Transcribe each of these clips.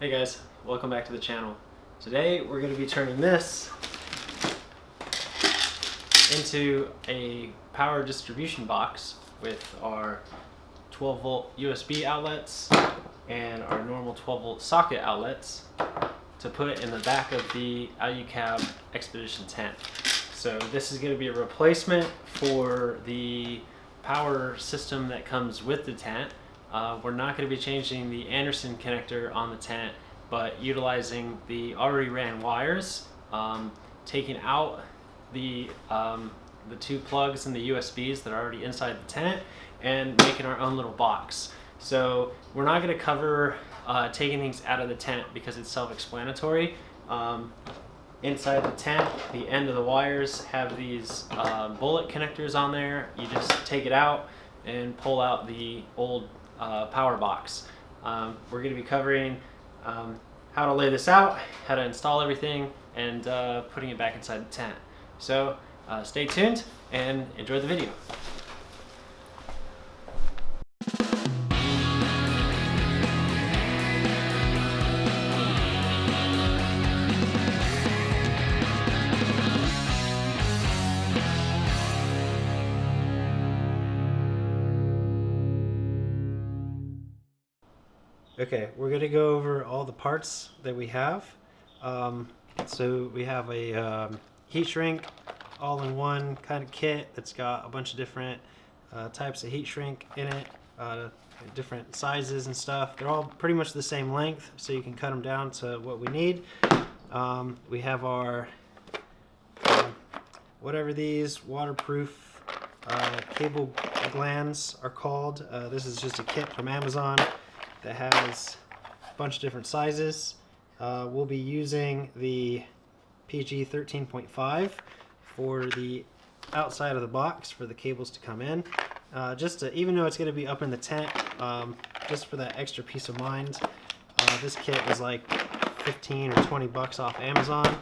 Hey guys, welcome back to the channel. Today we're going to be turning this into a power distribution box with our 12 volt USB outlets and our normal 12 volt socket outlets to put in the back of the Alu-Cab Expedition tent. So this is going to be a replacement for the power system that comes with the tent. We're not going to be changing the Anderson connector on the tent, but utilizing the already ran wires, taking out the two plugs and the USBs that are already inside the tent, and making our own little box. So we're not going to cover taking things out of the tent because it's self-explanatory. Inside the tent, the end of the wires have these bullet connectors on there. You just take it out and pull out the old power box. We're going to be covering how to lay this out, how to install everything, and putting it back inside the tent. So stay tuned and enjoy the video. Okay, we're going to go over all the parts that we have. So we have a heat shrink all-in-one kind of kit that's got a bunch of different types of heat shrink in it, different sizes and stuff. They're all pretty much the same length, so you can cut them down to what we need. We have our whatever these waterproof cable glands are called. This is just a kit from Amazon that has a bunch of different sizes. We'll be using the PG 13.5 for the outside of the box for the cables to come in. Even though it's going to be up in the tent, just for that extra peace of mind, this kit was like 15 or 20 bucks off Amazon.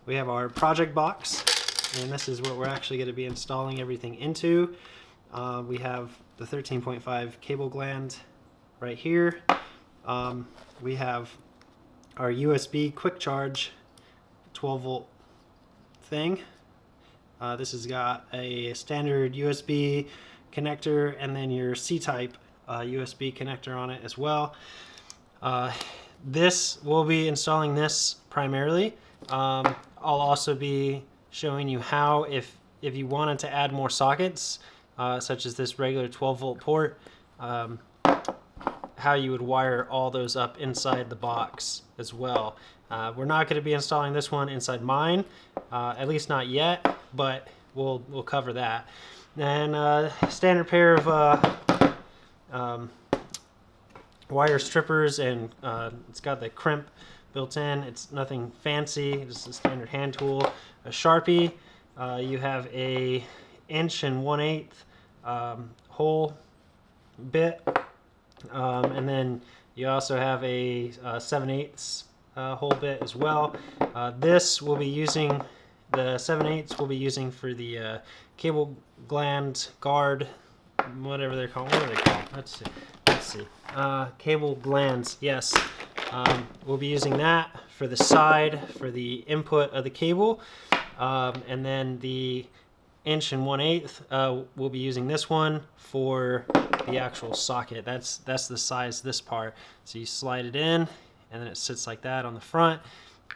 We have our project box, and this is what we're actually going to be installing everything into. We have the 13.5 cable gland right here. We have our USB quick charge 12 volt thing. This has got a standard USB connector and then your C-type USB connector on it as well. We'll be installing this primarily. I'll also be showing you how, if you wanted to add more sockets, such as this regular 12 volt port, how you would wire all those up inside the box as well. We're not going to be installing this one inside mine, at least not yet, but we'll cover that. And standard pair of wire strippers, and it's got the crimp built in. It's nothing fancy, just a standard hand tool. A Sharpie. You have a 1 1/8" hole bit. And then you also have a 7/8" hole bit as well. This will be using, the 7/8" we'll be using for the cable gland guard, whatever they're called. What are they called? Let's see. Cable glands, yes. We'll be using that for the side, for the input of the cable. And then the 1 1/8" we'll be using this one for the actual socket. That's the size of this part. So you slide it in, and then it sits like that on the front,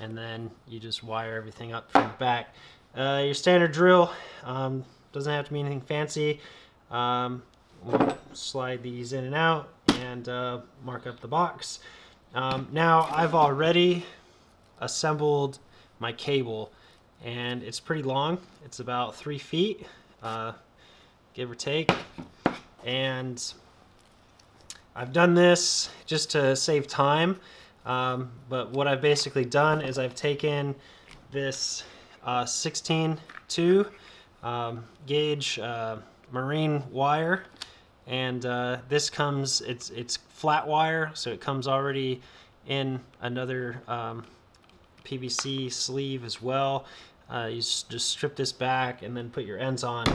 and then you just wire everything up from the back. Your standard drill, doesn't have to be anything fancy. We'll slide these in and out and mark up the box. Now I've already assembled my cable, and it's pretty long. It's about 3 feet, give or take. And I've done this just to save time, but what I've basically done is I've taken this 16-2 gauge marine wire, and this comes, it's flat wire, so it comes already in another PVC sleeve as well. You just strip this back and then put your ends on.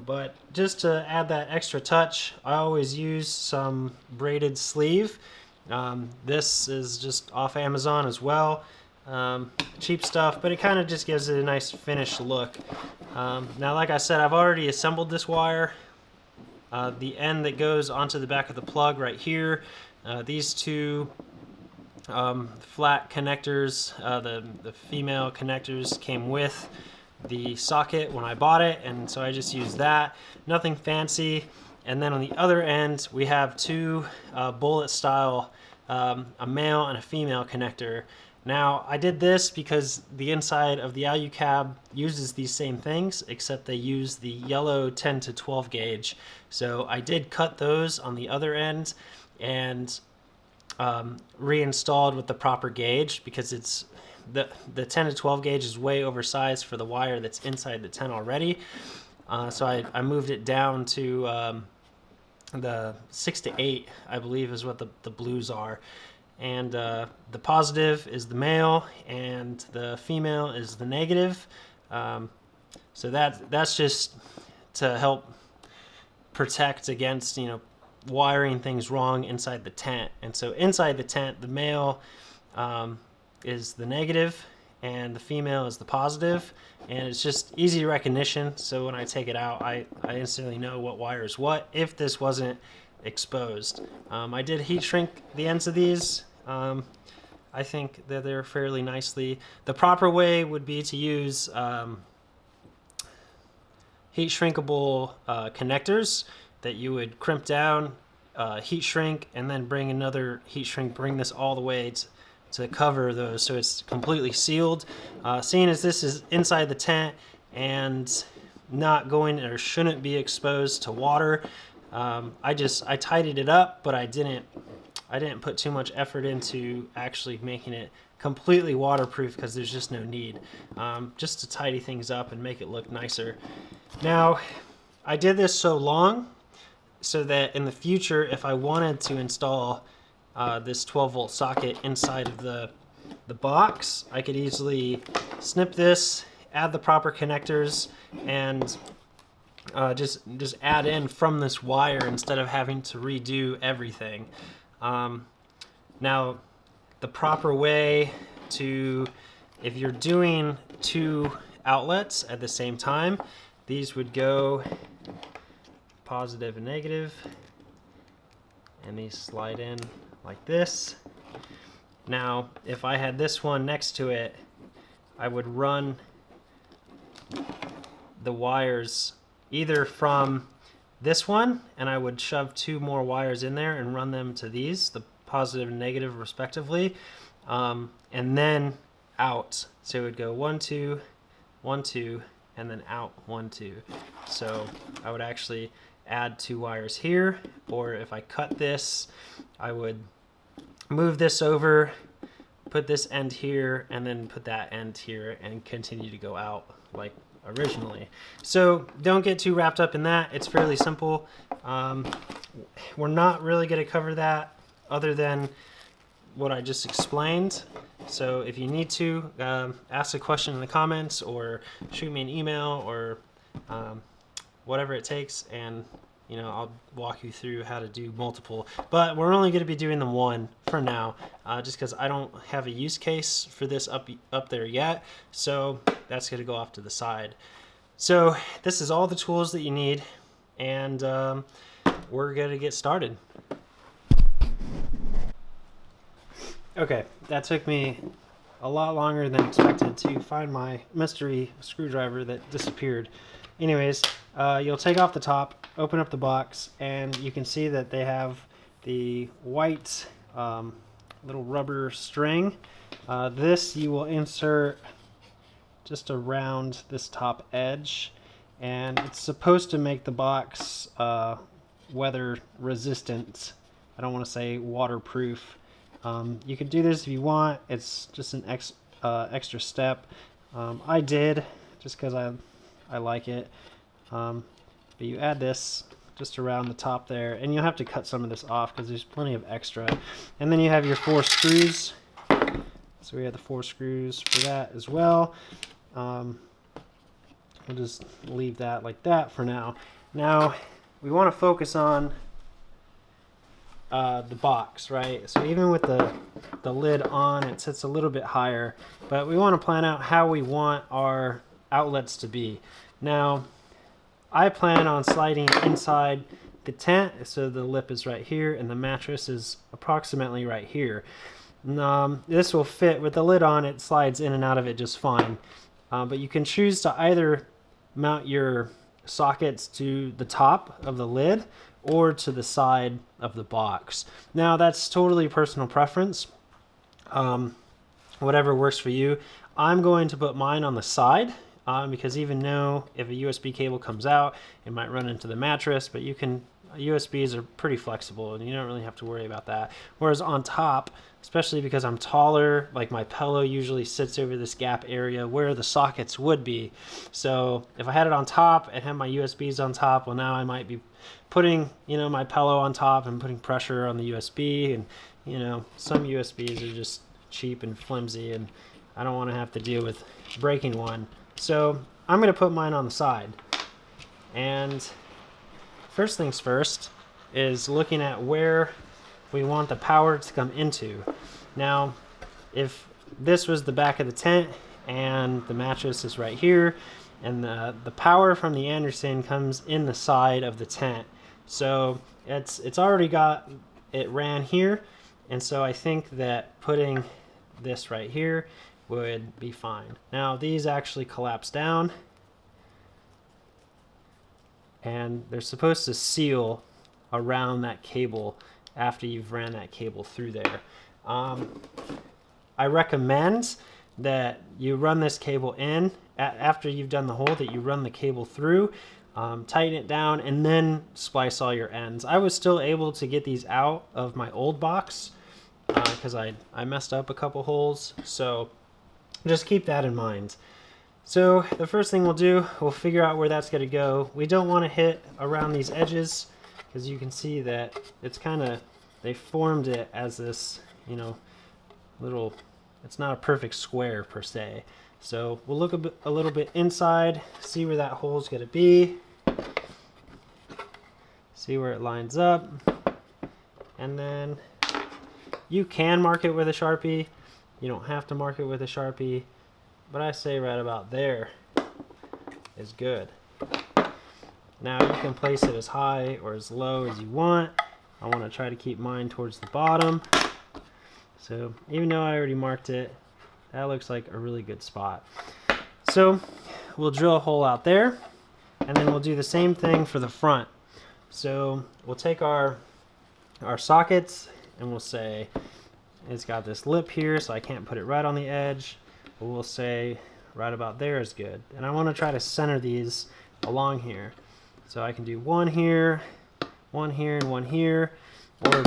But just to add that extra touch, I always use some braided sleeve, This is just off Amazon as well. Cheap stuff, but it kind of just gives it a nice finished look. Now, like I said, I've already assembled this wire. The end that goes onto the back of the plug right here, these two flat connectors, the female connectors came with the socket when I bought it, and so I just used that. Nothing fancy. And then on the other end, we have two bullet style, a male and a female connector. Now, I did this because the inside of the Alu-Cab uses these same things, except they use the yellow 10 to 12 gauge. So I did cut those on the other end and reinstalled with the proper gauge, because it's the 10 to 12 gauge is way oversized for the wire that's inside the 10 already. So I moved it down to the 6 to 8, I believe, is what the blues are. And the positive is the male, and the female is the negative. So that's just to help protect against, wiring things wrong inside the tent. And so inside the tent, the male is the negative, and the female is the positive, and it's just easy recognition. So when I take it out, I instantly know what wire is what if this wasn't exposed. I did heat shrink the ends of these. I think that they're fairly nicely. The proper way would be to use heat shrinkable connectors that you would crimp down, heat shrink, and then bring another heat shrink, bring this all the way to cover those so it's completely sealed. Seeing as this is inside the tent and not going or shouldn't be exposed to water, I tidied it up, but I didn't put too much effort into actually making it completely waterproof, because there's just no need, just to tidy things up and make it look nicer. Now, I did this so long so that in the future, if I wanted to install this 12-volt socket inside of the box, I could easily snip this, add the proper connectors, and just add in from this wire instead of having to redo everything. Now, the proper way to, if you're doing two outlets at the same time, these would go positive and negative, and these slide in like this. Now, if I had this one next to it, I would run the wires either from this one, and I would shove two more wires in there and run them to these, the positive and negative respectively, and then out. So it would go 1, 2, 1, 2, and then out 1, 2. So I would actually add two wires here, or if I cut this, I would move this over, put this end here, and then put that end here, and continue to go out like originally. So don't get too wrapped up in that. It's fairly simple. We're not really going to cover that other than what I just explained. So if you need to, ask a question in the comments, or shoot me an email, or whatever it takes, and I'll walk you through how to do multiple. But we're only going to be doing them one for now, just because I don't have a use case for this up there yet. So that's going to go off to the side. So this is all the tools that you need, and we're going to get started. Okay, that took me a lot longer than expected to find my mystery screwdriver that disappeared. Anyways, you'll take off the top, open up the box, and you can see that they have the white little rubber string. This you will insert just around this top edge, and it's supposed to make the box weather resistant. I don't want to say waterproof. You can do this if you want. It's just an extra step. I did just because I like it. But you add this just around the top there, and you'll have to cut some of this off because there's plenty of extra. And then you have your 4 screws. So we have the 4 screws for that as well. We'll just leave that like that for now. Now we want to focus on the box, right? So even with the lid on, it sits a little bit higher, but we want to plan out how we want our outlets to be. Now, I plan on sliding inside the tent, so the lip is right here and the mattress is approximately right here. This will fit with the lid on, it slides in and out of it just fine. But you can choose to either mount your sockets to the top of the lid or to the side of the box. Now that's totally personal preference. Whatever works for you. I'm going to put mine on the side because even though if a USB cable comes out, it might run into the mattress, but you can, USBs are pretty flexible and you don't really have to worry about that. Whereas on top, especially because I'm taller, like my pillow usually sits over this gap area where the sockets would be. So if I had it on top and had my USBs on top, well now I might be putting, my pillow on top and putting pressure on the USB, and some USBs are just cheap and flimsy and I don't want to have to deal with breaking one. So I'm going to put mine on the side. And first things first is looking at where we want the power to come into. Now, if this was the back of the tent and the mattress is right here, and the power from the Anderson comes in the side of the tent. So it's already got, it ran here, and so I think that putting this right here would be fine. Now these actually collapse down and they're supposed to seal around that cable after you've ran that cable through there. I recommend that you run this cable in after you've done the hole, that you run the cable through, tighten it down, and then splice all your ends. I was still able to get these out of my old box because I messed up a couple holes, so just keep that in mind. So the first thing we'll do, we'll figure out where that's going to go. We don't want to hit around these edges because you can see that it's kind of, they formed it as this, little, it's not a perfect square per se. So we'll look a little bit inside, see where that hole's going to be, see where it lines up, and then you can mark it with a Sharpie. You don't have to mark it with a Sharpie, but I say right about there is good. Now you can place it as high or as low as you want. I want to try to keep mine towards the bottom. So even though I already marked it, that looks like a really good spot. So we'll drill a hole out there, and then we'll do the same thing for the front. So we'll take our sockets and we'll say, it's got this lip here, so I can't put it right on the edge. But we'll say right about there is good. And I want to try to center these along here. So I can do one here, and one here, or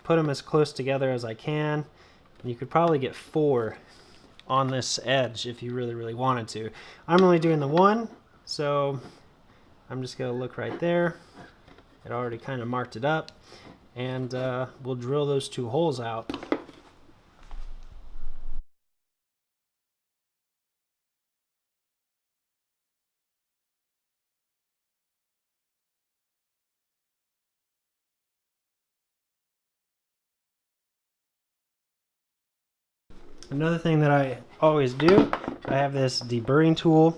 put them as close together as I can. And you could probably get 4 on this edge if you really, really wanted to. I'm only doing the one, so I'm just going to look right there. It already kind of marked it up. And we'll drill those 2 holes out. Another thing that I always do, I have this deburring tool,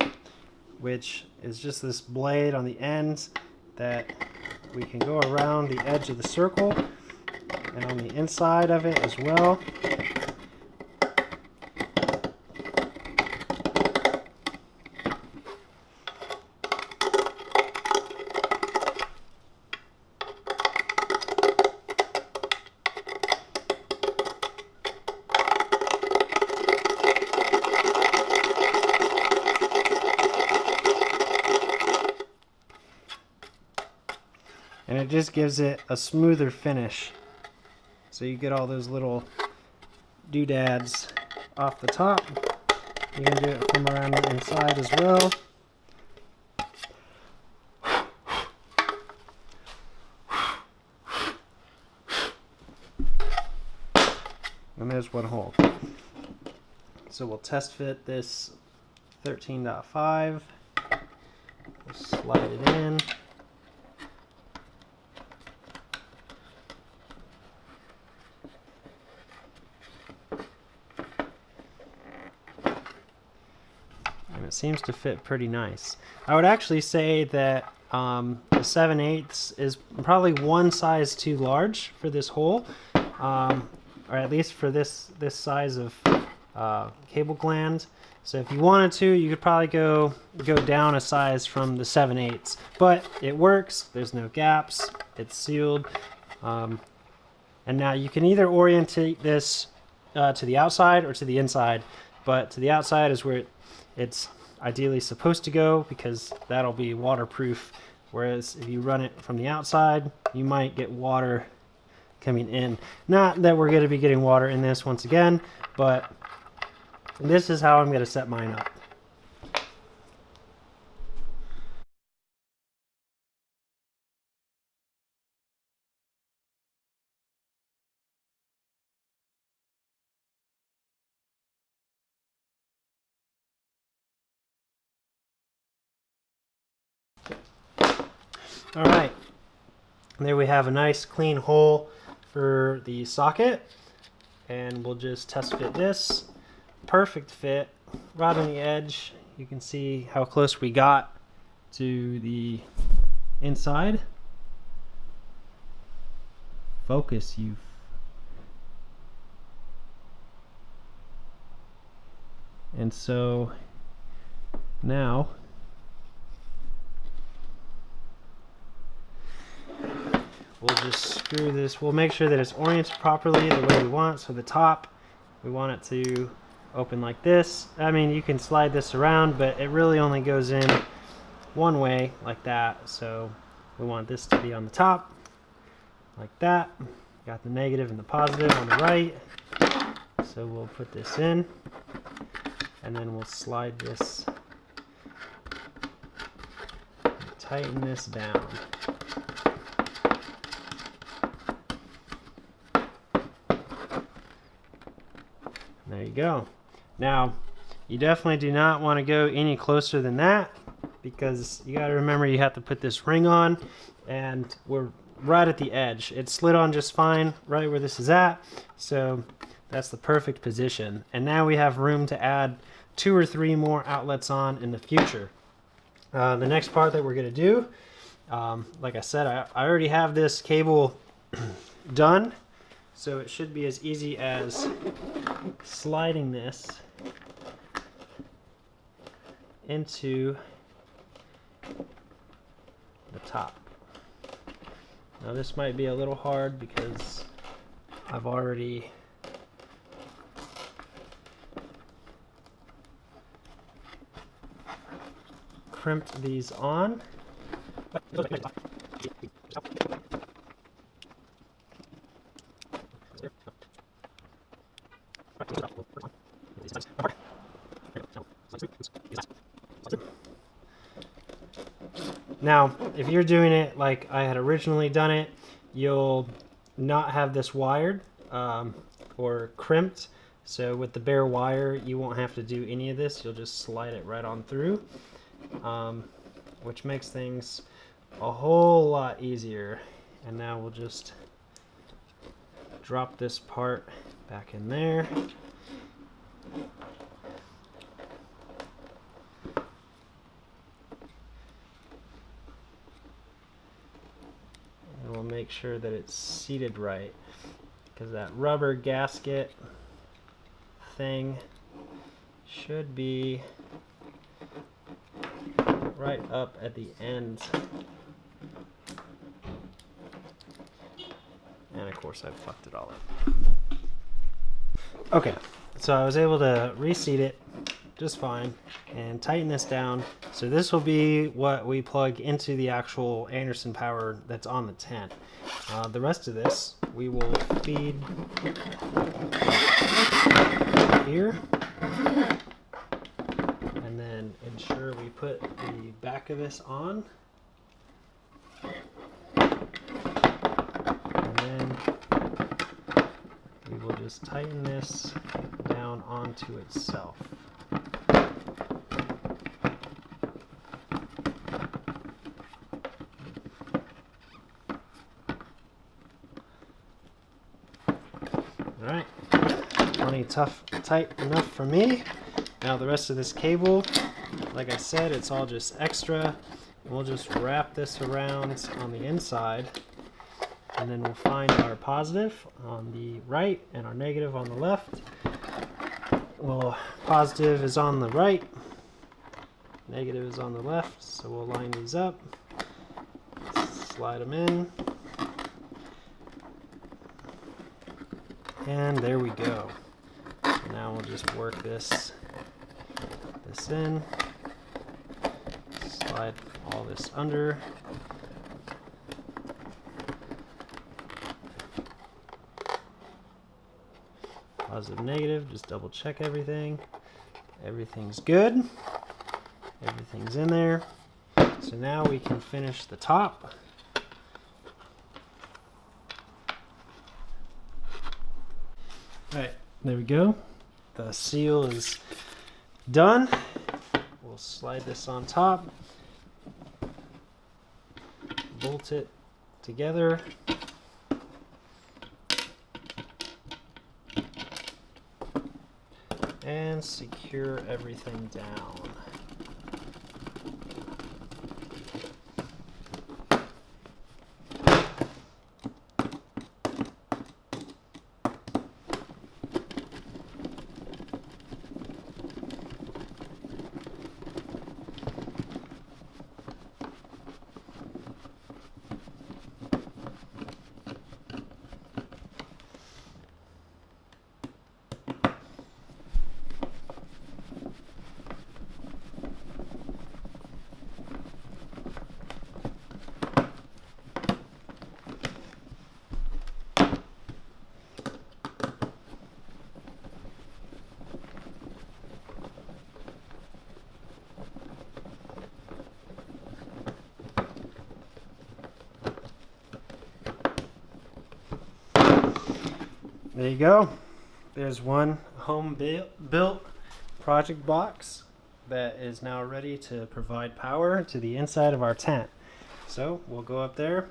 which is just this blade on the ends that we can go around the edge of the circle and on the inside of it as well. And it just gives it a smoother finish. So you get all those little doodads off the top. You can do it from around the inside as well. And there's one hole. So we'll test fit this 13.5. We'll slide it in. seems to fit pretty nice. I would actually say that the 7/8 is probably one size too large for this hole, or at least for this size of cable gland. So if you wanted to, you could probably go down a size from the 7/8, but it works. There's no gaps. It's sealed. And now you can either orientate this to the outside or to the inside, but to the outside is where it's ideally supposed to go, because that'll be waterproof. Whereas if you run it from the outside, you might get water coming in. Not that we're going to be getting water in this once again, but this is how I'm going to set mine up. All right, there we have a nice clean hole for the socket, and we'll just test fit this. Perfect fit, right on the edge. You can see how close we got to the inside. Focus, you. And so now we'll just screw this. We'll make sure that it's oriented properly the way we want. So the top, we want it to open like this. I mean, you can slide this around, but it really only goes in one way, like that. So we want this to be on the top, like that. Got the negative and the positive on the right. So we'll put this in, and then we'll slide this, tighten this down. There you go. Now, you definitely do not want to go any closer than that, because you got to remember you have to put this ring on, and we're right at the edge. It slid on just fine right where this is at, so that's the perfect position. And now we have room to add 2 or 3 more outlets on in the future. The next part that we're going to do, like I said, I already have this cable done, so it should be as easy as sliding this into the top. Now this might be a little hard because I've already crimped these on. Now, if you're doing it like I had originally done it, you'll not have this wired or crimped. So with the bare wire, you won't have to do any of this. You'll just slide it right on through, which makes things a whole lot easier. And now we'll just drop this part back in there. And we'll make sure that it's seated right, because that rubber gasket thing should be right up at the end. And of course I fucked it all up. Okay, so I was able to reseat it just fine and tighten this down. So this will be what we plug into the actual Anderson power that's on the tent. The rest of this we will feed here, and then ensure we put the back of this on, and then we will just tighten this down onto itself. Alright, plenty tight enough for me. Now the rest of this cable like I said, it's all just extra. We'll just wrap this around on the inside, and then we'll find our positive on the right and our negative on the left. Well, positive is on the right, negative is on the left, so we'll line these up, slide them in, and there we go. So now we'll just work this in, slide all this under. Positive, negative, just double check everything. Everything's good. Everything's in there. So now we can finish the top. Alright, there we go. The seal is done. We'll slide this on top. Bolt it together. And secure everything down. There you go. There's one home built project box that is now ready to provide power to the inside of our tent. So we'll go up there,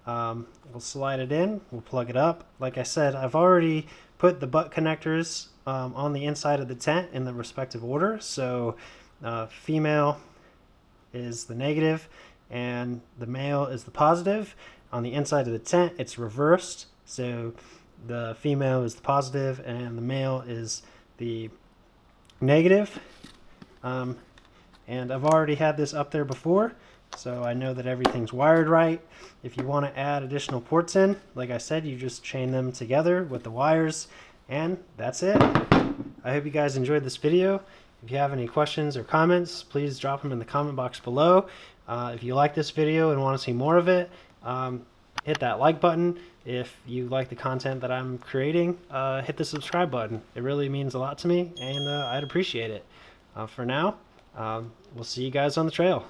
we'll slide it in, we'll plug it up. Like I said, I've already put the butt connectors on the inside of the tent in the respective order. So female is the negative and the male is the positive. On the inside of the tent, it's reversed. So the female is the positive and the male is the negative. And I've already had this up there before, so I know that everything's wired right. If you want to add additional ports in, like I said, you just chain them together with the wires, and that's it. I hope you guys enjoyed this video. If you have any questions or comments, please drop them in the comment box below. If you like this video and want to see more of it, hit that like button. If you like the content that I'm creating, hit the subscribe button. It really means a lot to me, and I'd appreciate it. For now, we'll see you guys on the trail.